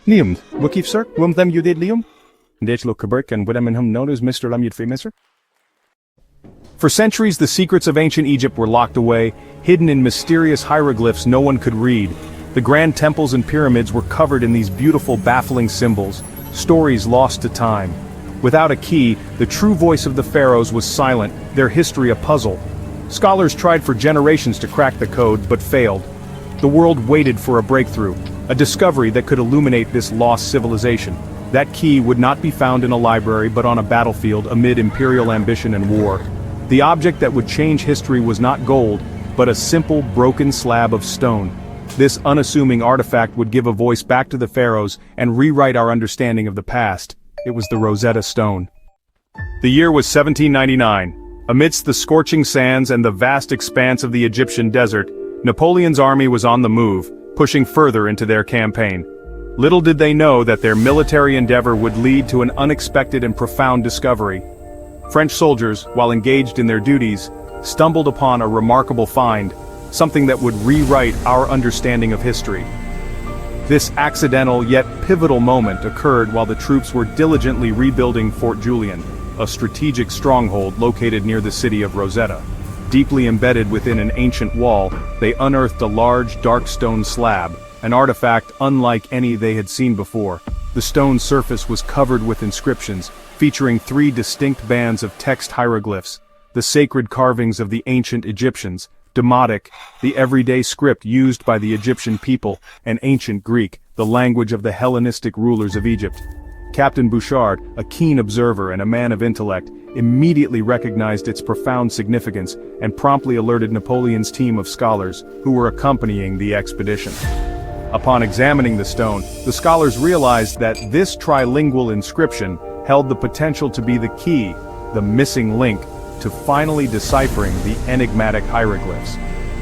Liam, Wikif sir, them you did Liam? Ditch look Kabirk and Widam and him known as Mr. Lam Yud Mister. For centuries the secrets of ancient Egypt were locked away, hidden in mysterious hieroglyphs no one could read. The grand temples and pyramids were covered in these beautiful baffling symbols, stories lost to time. Without a key, the true voice of the pharaohs was silent, their history a puzzle. Scholars tried for generations to crack the code, but failed. The world waited for a breakthrough, a discovery that could illuminate this lost civilization. That key would not be found in a library but on a battlefield amid imperial ambition and war. The object that would change history was not gold, but a simple, broken slab of stone. This unassuming artifact would give a voice back to the pharaohs and rewrite our understanding of the past. It was the Rosetta Stone. The year was 1799. Amidst the scorching sands and the vast expanse of the Egyptian desert, Napoleon's army was on the move, pushing further into their campaign. Little did they know that their military endeavor would lead to an unexpected and profound discovery. French soldiers, while engaged in their duties, stumbled upon a remarkable find, something that would rewrite our understanding of history. This accidental yet pivotal moment occurred while the troops were diligently rebuilding Fort Julian, a strategic stronghold located near the city of Rosetta. Deeply embedded within an ancient wall, they unearthed a large dark stone slab, an artifact unlike any they had seen before. The stone's surface was covered with inscriptions, featuring 3 distinct bands of text hieroglyphs, the sacred carvings of the ancient Egyptians, Demotic, the everyday script used by the Egyptian people, and Ancient Greek, the language of the Hellenistic rulers of Egypt. Captain Bouchard, a keen observer and a man of intellect, immediately recognized its profound significance and promptly alerted Napoleon's team of scholars who were accompanying the expedition. Upon examining the stone, the scholars realized that this trilingual inscription held the potential to be the key, the missing link, to finally deciphering the enigmatic hieroglyphs.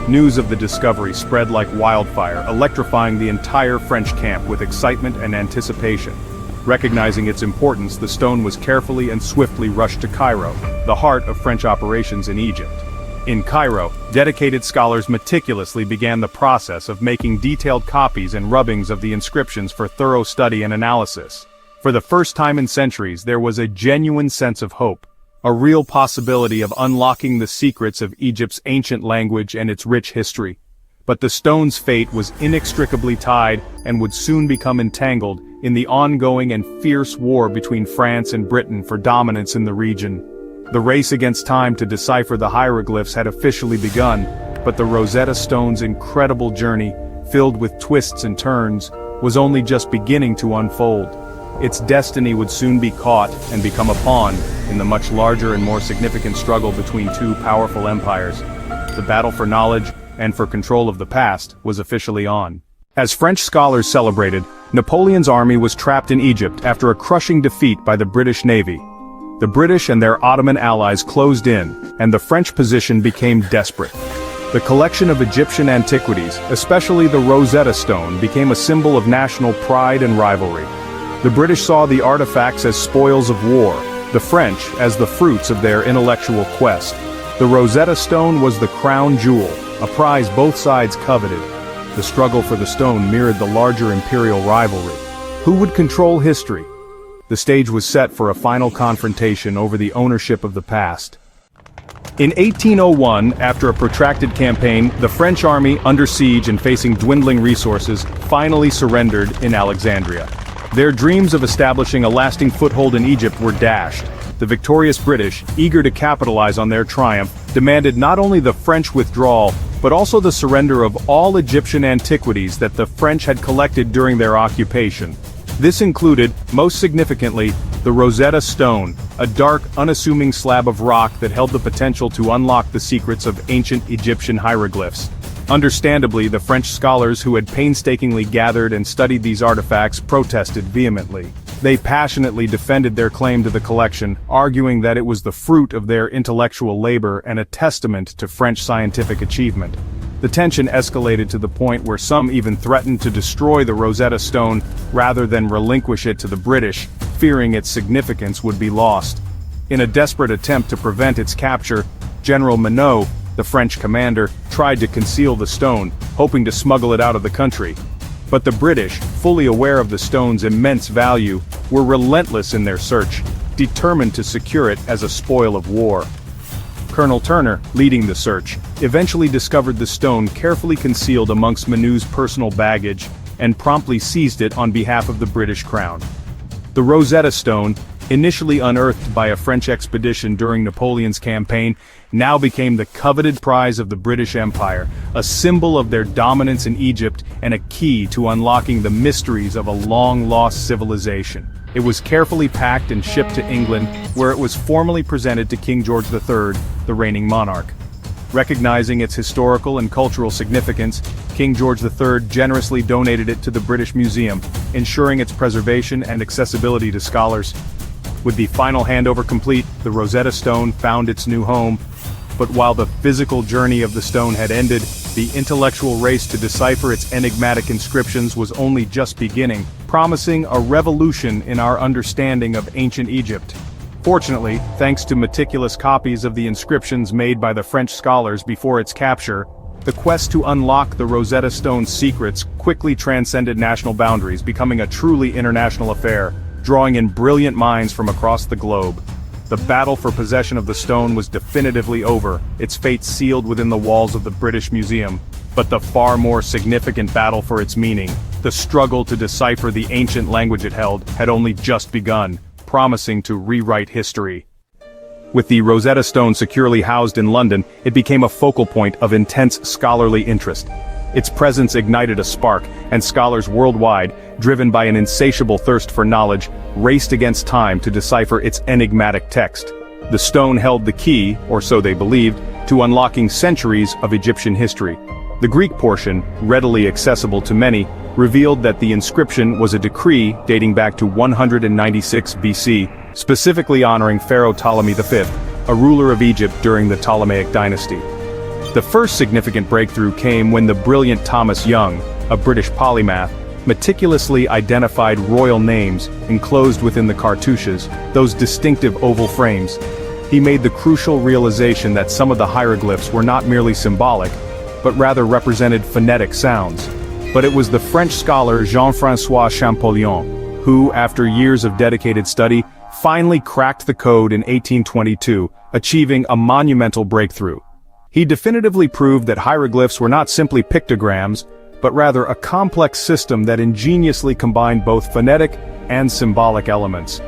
News of the discovery spread like wildfire, electrifying the entire French camp with excitement and anticipation. Recognizing its importance, the stone was carefully and swiftly rushed to Cairo, the heart of French operations in Egypt. In Cairo, dedicated scholars meticulously began the process of making detailed copies and rubbings of the inscriptions for thorough study and analysis. For the first time in centuries, there was a genuine sense of hope, a real possibility of unlocking the secrets of Egypt's ancient language and its rich history. But the stone's fate was inextricably tied and would soon become entangled in the ongoing and fierce war between France and Britain for dominance in the region. The race against time to decipher the hieroglyphs had officially begun, but the Rosetta Stone's incredible journey, filled with twists and turns, was only just beginning to unfold. Its destiny would soon be caught and become a pawn in the much larger and more significant struggle between 2 powerful empires. The battle for knowledge and for control of the past was officially on. As French scholars celebrated, Napoleon's army was trapped in Egypt after a crushing defeat by the British Navy. The British and their Ottoman allies closed in, and the French position became desperate. The collection of Egyptian antiquities, especially the Rosetta Stone, became a symbol of national pride and rivalry. The British saw the artifacts as spoils of war, the French as the fruits of their intellectual quest. The Rosetta Stone was the crown jewel, a prize both sides coveted. The struggle for the stone mirrored the larger imperial rivalry. Who would control history? The stage was set for a final confrontation over the ownership of the past. In 1801, after a protracted campaign, the French army, under siege and facing dwindling resources, finally surrendered in Alexandria. Their dreams of establishing a lasting foothold in Egypt were dashed. The victorious British, eager to capitalize on their triumph, demanded not only the French withdrawal, but also the surrender of all Egyptian antiquities that the French had collected during their occupation. This included, most significantly, the Rosetta Stone, a dark, unassuming slab of rock that held the potential to unlock the secrets of ancient Egyptian hieroglyphs. Understandably, the French scholars who had painstakingly gathered and studied these artifacts protested vehemently. They passionately defended their claim to the collection, arguing that it was the fruit of their intellectual labor and a testament to French scientific achievement. The tension escalated to the point where some even threatened to destroy the Rosetta Stone rather than relinquish it to the British, fearing its significance would be lost. In a desperate attempt to prevent its capture, General Minot, the French commander, tried to conceal the stone, hoping to smuggle it out of the country. But the British, fully aware of the stone's immense value, were relentless in their search, determined to secure it as a spoil of war. Colonel Turner, leading the search, eventually discovered the stone carefully concealed amongst Manou's personal baggage, and promptly seized it on behalf of the British Crown. The Rosetta Stone, initially unearthed by a French expedition during Napoleon's campaign, now became the coveted prize of the British Empire, a symbol of their dominance in Egypt and a key to unlocking the mysteries of a long-lost civilization. It was carefully packed and shipped to England, where it was formally presented to King George III, the reigning monarch. Recognizing its historical and cultural significance, King George III generously donated it to the British Museum, ensuring its preservation and accessibility to scholars. With the final handover complete, the Rosetta Stone found its new home. But while the physical journey of the stone had ended, the intellectual race to decipher its enigmatic inscriptions was only just beginning, promising a revolution in our understanding of ancient Egypt. Fortunately, thanks to meticulous copies of the inscriptions made by the French scholars before its capture, the quest to unlock the Rosetta Stone's secrets quickly transcended national boundaries, becoming a truly international affair, drawing in brilliant minds from across the globe. The battle for possession of the stone was definitively over, its fate sealed within the walls of the British Museum. But the far more significant battle for its meaning, the struggle to decipher the ancient language it held, had only just begun, promising to rewrite history. With the Rosetta Stone securely housed in London, it became a focal point of intense scholarly interest. Its presence ignited a spark, and scholars worldwide, driven by an insatiable thirst for knowledge, raced against time to decipher its enigmatic text. The stone held the key, or so they believed, to unlocking centuries of Egyptian history. The Greek portion, readily accessible to many, revealed that the inscription was a decree dating back to 196 BC, specifically honoring Pharaoh Ptolemy V, a ruler of Egypt during the Ptolemaic dynasty. The first significant breakthrough came when the brilliant Thomas Young, a British polymath, meticulously identified royal names enclosed within the cartouches, those distinctive oval frames. He made the crucial realization that some of the hieroglyphs were not merely symbolic, but rather represented phonetic sounds. But it was the French scholar Jean-François Champollion who, after years of dedicated study, finally cracked the code in 1822, achieving a monumental breakthrough. He definitively proved that hieroglyphs were not simply pictograms, but rather a complex system that ingeniously combined both phonetic and symbolic elements.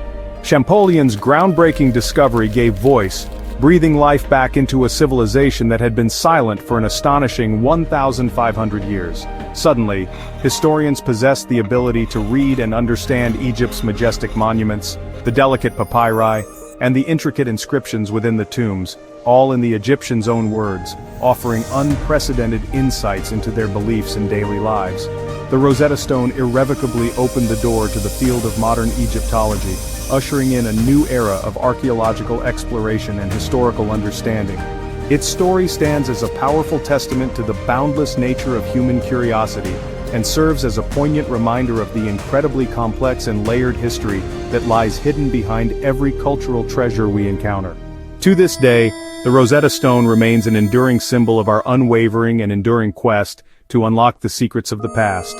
Champollion's groundbreaking discovery gave voice, breathing life back into a civilization that had been silent for an astonishing 1,500 years. Suddenly, historians possessed the ability to read and understand Egypt's majestic monuments, the delicate papyri, and the intricate inscriptions within the tombs, all in the Egyptians' own words, offering unprecedented insights into their beliefs and daily lives. The Rosetta Stone irrevocably opened the door to the field of modern Egyptology, ushering in a new era of archaeological exploration and historical understanding. Its story stands as a powerful testament to the boundless nature of human curiosity, and serves as a poignant reminder of the incredibly complex and layered history that lies hidden behind every cultural treasure we encounter. To this day, the Rosetta Stone remains an enduring symbol of our unwavering and enduring quest to unlock the secrets of the past.